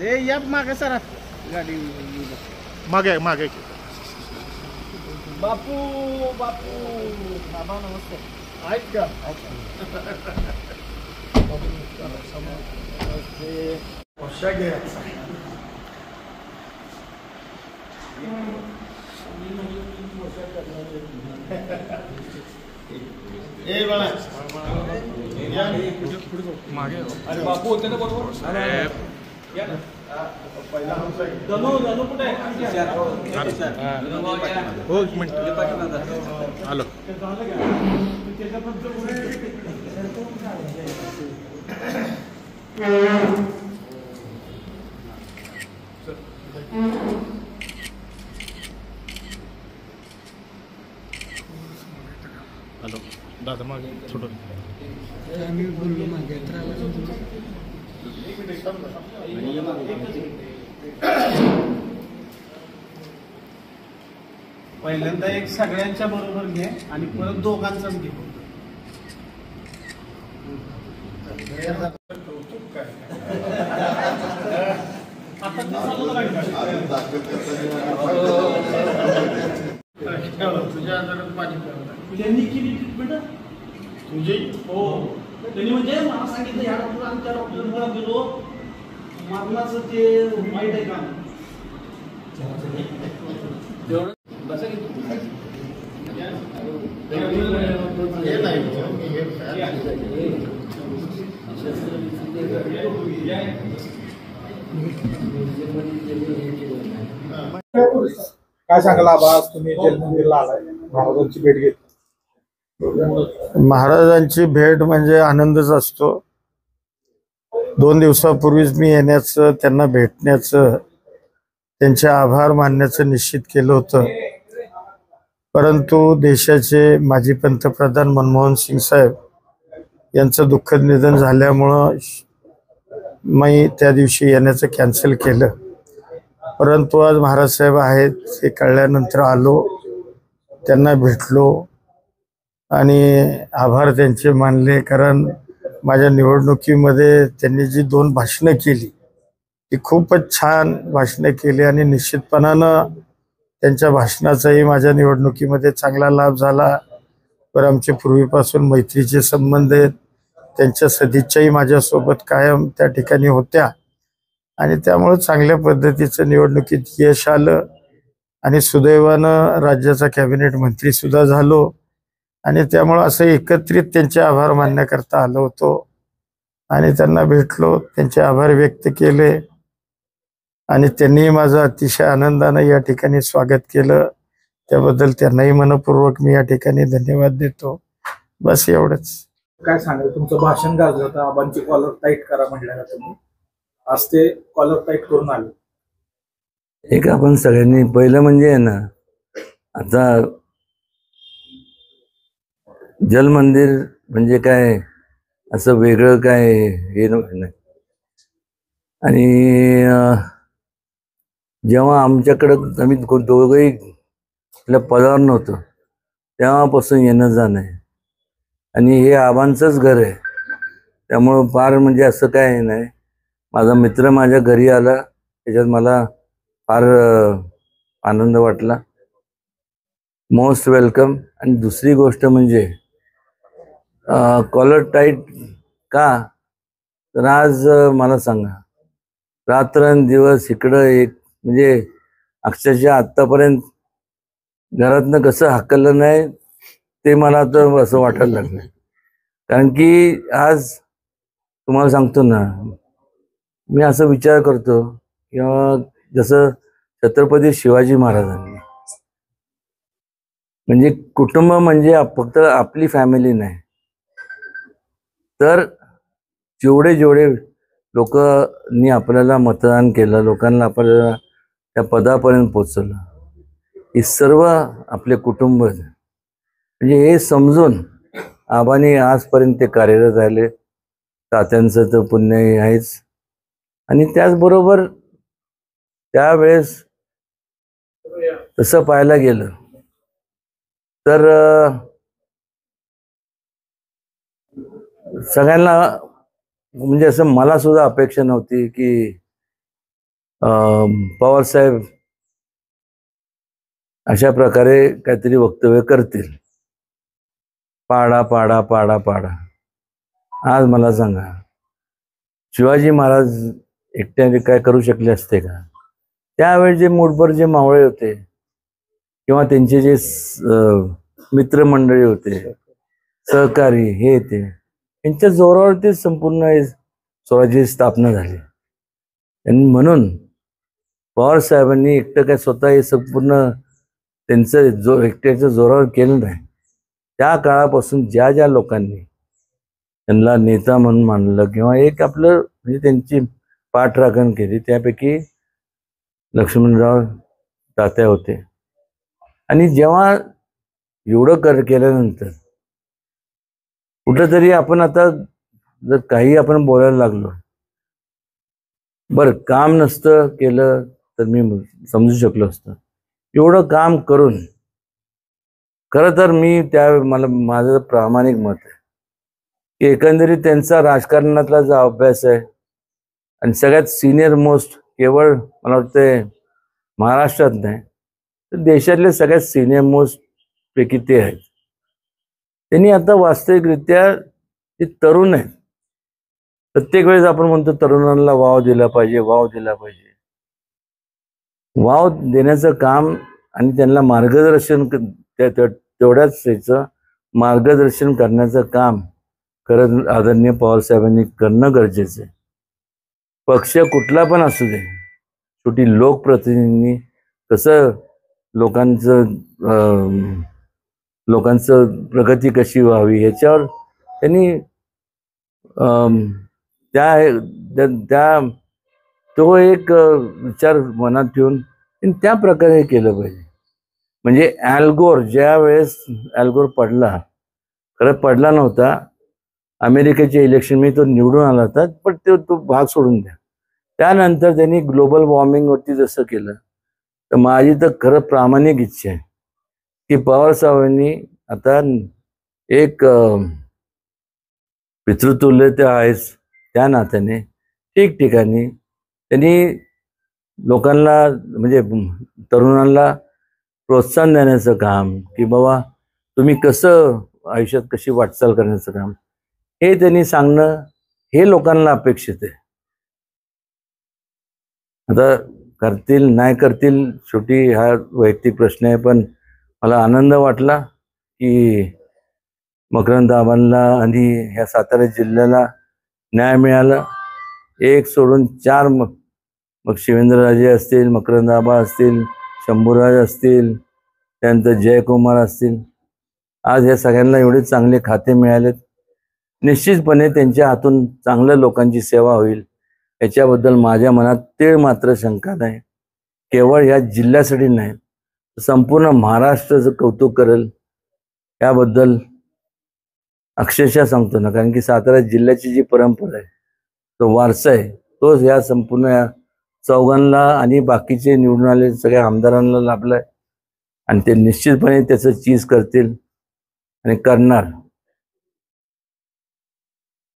ए या मागे सरा गाडी मागे मागे बापू बापू बाबा नमस्ते आहेत का ए बाळा मागे अरे बापू होते ना बरोबर अरे या ना पहिला दनो दनो कुठे आहे हो एक मिनिट आलो हॅलो दादा मागे थोडं पहिल्यांदा एक सगळ्यांच्या बरोबर घे आणि परत दोघांचाच घे तुझ्या आजारात पाणी त्यांनी केली ट्रीटमेंट तुझे हो त्यांनी म्हणजे मला सांगितलं ह्या डॉक्टर आणि त्या डॉक्टरला गेलो मारणाचं ते वाईट आहे काम बसा की काय सांगाल आबा तुम्ही जलमंदिरला आलाय महाराजांची भेट घेतली महाराजांची भेट म्हणजे आनंदच असतो 2 दिवसापूर्वीच मी येण्याचं त्यांना भेटण्याचं त्यांचे आभार मानण्याचं निश्चित केलं होतं परंतु देशाचे माजी पंतप्रधान मनमोहन सिंग साहेब यांचं दुःखद निधन झाल्यामुळं मी त्या दिवशी येण्याचं कॅन्सल केलं परंतु आज महाराज साहेब आहेत हे कळल्यानंतर आलो त्यांना भेटलो आणि आभार त्यांचे मानले कारण माझ्या निवडणुकीमध्ये त्यांनी जी 2 भाषणं केली ती खूपच छान भाषणं केली आणि निश्चितपणानं त्यांच्या भाषणाचाही माझ्या निवडणुकीमध्ये चांगला लाभ झाला पर आमचे पूर्वीपासून मैत्रीचे संबंध आहेत त्यांच्या सदिच्छाही माझ्यासोबत कायम त्या ठिकाणी होत्या आणि त्यामुळे चांगल्या पद्धतीचं निवडणुकीत यश आलं आणि सुदैवानं राज्याचा कॅबिनेट मंत्री सुद्धा झालो आणि त्यामुळे असं एकत्रित त्यांचे आभार मानण्याकरता आलो होतो आणि त्यांना भेटलो त्यांचे आभार व्यक्त केले आणि त्यांनी माझं अतिशय आनंदानं या ठिकाणी स्वागत केलं त्याबद्दल त्यांनाही मनपूर्वक मी या ठिकाणी धन्यवाद देतो बस एवढंच काय सांगाल तुमचं भाषण गाजलं होतं आबांची कॉलर टाईट करा म्हटलं तुम्ही आज ते कॉलर टाईट करून आले एक आपण सगळ्यांनी पहिलं म्हणजे आहे ना आता जलमंदिर म्हणजे काय असं वेगळं काय हे नाही आणि जेव्हा आमच्याकडं आम्ही दोघंही आपल्या पदावर नव्हतो तेव्हापासून येणं जाणं आहे आणि हे आबांचंच घर आहे त्यामुळं फार म्हणजे असं काय नाही माझा मित्र माझ्या घरी आला त्याच्यात मला फार आनंद वाटला मोस्ट वेलकम आणि दुसरी गोष्ट म्हणजे कॉलर टाईट का तर आज मला सांगा रात्रंदिवस इकडं एक म्हणजे अक्षरशः आत्तापर्यंत घरातनं कसं हाकललं नाही ते मला तर असं वाटायला लागलं कारण की आज तुम्हाला सांगतो ना मी असं विचार करतो किंवा जसं छत्रपती शिवाजी महाराजांनी म्हणजे कुटुंब म्हणजे फक्त आपली फॅमिली नाही तर जेवढे जेवढे लोकांनी आपल्याला मतदान केलं लोकांना आपल्याला त्या पदापर्यंत पोचवलं हे सर्व आपले कुटुंब म्हणजे हे समजून आबांनी आजपर्यंत ते कार्यरत राहिले तात्यांचं तर पुण्य आहेच आणि त्याचबरोबर त्यावेळेस तसं पाहायला गेलं तर सगळ्यांना म्हणजे असं मला सुद्धा अपेक्षा नव्हती की पवार साहेब अशा प्रकारे काहीतरी वक्तव्य करतील, पाडा पाडा पाडा पाडा. आज मला सांगा, शिवाजी महाराज एकट्याने काय करू शकले असते का? त्यावेळी जे मूठभर जे मावळे होते किंवा त्यांचे जे मित्रमंडळी होते, सहकारी हे ते, त्यांच्या जोरावरती संपूर्ण स्वराज्याची स्थापना झाली. आणि म्हणून पवार साहेबांनी एकटं काय स्वतः हे संपूर्ण त्यांचं एकट्याच्या जोरावर केलं नाही. त्या काळापासून ज्या ज्या लोकांनी त्यांना नेता म्हणून मानलं किंवा एक आपलं म्हणजे त्यांची पाठराखण केली, त्यापैकी लक्ष्मणराव तात्या होते. आणि जेव्हा एवढं केल्यानंतर कुठंतरी आपण आता जर काही आपण बोलायला लागलो, बरं काम नसतं केलं तर मी समजू शकलो असतं. एवढं काम करून खरं तर मी मला माझं प्रामाणिक मत आहे की एकंदरीत त्यांचा राजकारणातला जो अभ्यास आहे आणि सगळ्यात सिनियर मोस्ट, केवळ मला वाटतं महाराष्ट्रात नाही तर देशातले सगळ्यात सिनियर मोस्ट पैकी ते आहेत. त्यांनी आता वास्तविकरित्या ते तरुण आहेत. प्रत्येक वेळेस आपण म्हणतो तरुणांना वाव दिला पाहिजे, वाव दिला पाहिजे. वाव देण्याचं काम आणि त्यांना मार्गदर्शन तेवढ्याच त्याचं मार्गदर्शन करण्याचं काम खरं आदरणीय पवारसाहेबांनी करणं गरजेचं आहे. पक्ष कुठला पण असू दे, शेवटी लोकप्रतिनिधींनी कसं लोकांचं प्रगती कशी व्हावी ह्याच्यावर त्यांनी तो एक विचार मनात ठेवून त्या प्रकारे केलं पाहिजे. म्हणजे ॲल्गोर ज्या वेळेस ॲल्गोर पडला, खरं पडला नव्हता, अमेरिकेच्या इलेक्शन मी तो निवडून आला होता, पण तो भाग सोडून द्या. त्यानंतर त्यांनी ग्लोबल वॉर्मिंगवरती जसं केलं, तर माझी तर खरं प्रामाणिक इच्छा आहे की पवार साहेबांनी आता एक पितृतुल्य ते आहेच, त्या नात्याने ठिकठिकाणी त्यांनी लोकांना म्हणजे तरुणांना प्रोत्साहन देण्याचं काम की बाबा तुम्ही कसं आयुष्यात कशी वाटचाल करण्याचं काम हे त्यांनी सांगणं हे लोकांना अपेक्षित आहे. आता करतील नाही करतील शेवटी हा वैयक्तिक प्रश्न आहे, पण मला आनंद वाटला की मकरंद आबांना आणि ह्या सातारा जिल्ह्याला न्याय मिळाला. एक सोडून चार मग शिवेंद्रराजे असतील, मकरंद आबा असतील, शंभूराज असतील, त्यानंतर जयकुमार असतील, आज या सगळ्यांना एवढे चांगले खाते मिळालेत. निश्चितपणे त्यांच्या हातून चांगल्या लोकांची सेवा होईल याच्याबद्दल माझ्या मनात ते मात्र शंका नाही. केवळ या जिल्ह्यासाठी नाही, संपूर्ण महाराष्ट्राचं कौतुक करेल याबद्दल अक्षरशः सांगतो ना, कारण की सातारा जिल्ह्याची जी परंपरा आहे, तो वारसा आहे, तोच या संपूर्ण या चौघांना आणि बाकीचे निवडून आले सगळ्या आमदारांना लाभलाय आणि ते निश्चितपणे त्याचं चीज करतील आणि करणार.